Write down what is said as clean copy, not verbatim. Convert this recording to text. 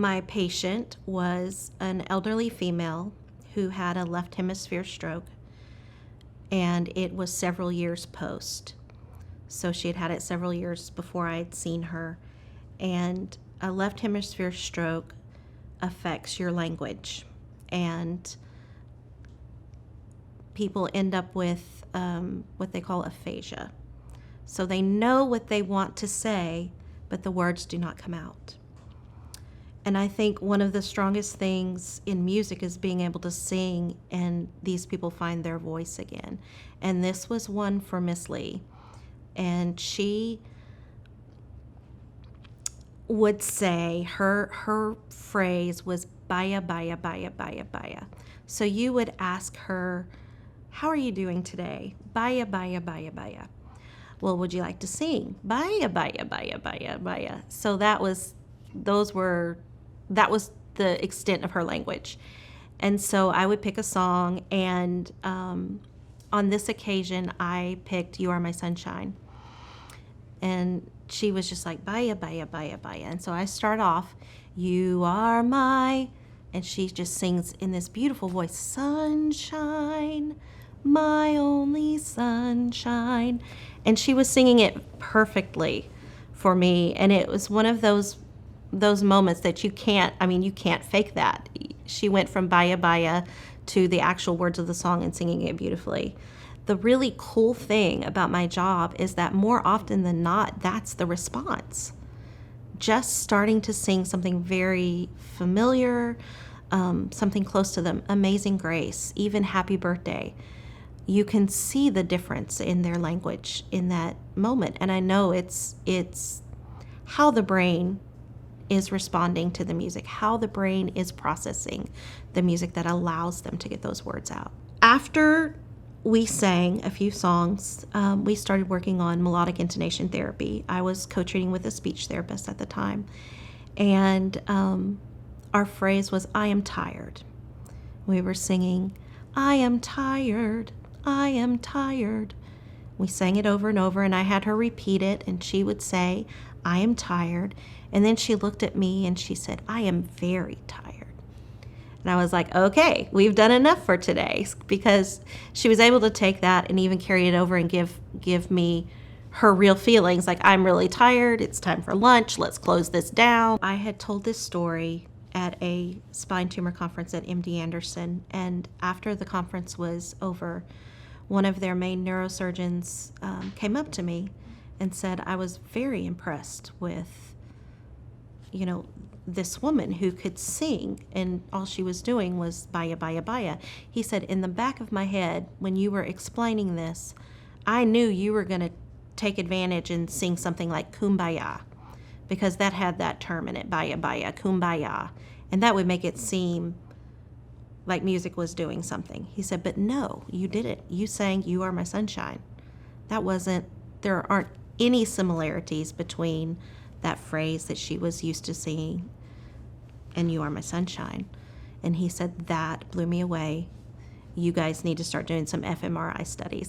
My patient was an elderly female who had a left hemisphere stroke, and it was several years post. So she had had it several years before I had seen her. And a left hemisphere stroke affects your language, and people end up with what they call aphasia. So they know what they want to say, but the words do not come out. And I think one of the strongest things in music is being able to sing and these people find their voice again. And this was one for Miss Lee. And she would say, her phrase was baya, baya, baya, baya, baya. So you would ask her, how are you doing today? Baya, baya, baya, baya. Well, would you like to sing? Baya, baya, baya, baya, baya. So that was the extent of her language. And so I would pick a song, and on this occasion, I picked You Are My Sunshine. And she was just like, baya, baya, baya, baya. And so I start off, you are my, and she just sings in this beautiful voice, sunshine, my only sunshine. And she was singing it perfectly for me. And it was one of those moments that you can't fake that. She went from baya baya to the actual words of the song and singing it beautifully. The really cool thing about my job is that more often than not, that's the response. Just starting to sing something very familiar, something close to the Amazing Grace, even Happy Birthday, you can see the difference in their language in that moment. And I know it's how the brain is responding to the music, how the brain is processing the music that allows them to get those words out. After we sang a few songs, we started working on melodic intonation therapy. I was co-treating with a speech therapist at the time, and our phrase was, I am tired. We were singing, I am tired, I am tired. We sang it over and over, and I had her repeat it, and she would say, I am tired. And then she looked at me and she said, I am very tired. And I was like, okay, we've done enough for today, because she was able to take that and even carry it over and give me her real feelings, like, I'm really tired, it's time for lunch, let's close this down. I had told this story at a spine tumor conference at MD Anderson, and after the conference was over, one of their main neurosurgeons came up to me and said, I was very impressed with, this woman who could sing, and all she was doing was baya, baya, baya. He said, in the back of my head, when you were explaining this, I knew you were going to take advantage and sing something like kumbaya, because that had that term in it, baya, baya, kumbaya, and that would make it seem like music was doing something. He said, but no, you didn't. You sang You Are My Sunshine. There aren't any similarities between that phrase that she was used to singing and You Are My Sunshine. And he said, that blew me away. You guys need to start doing some fMRI studies.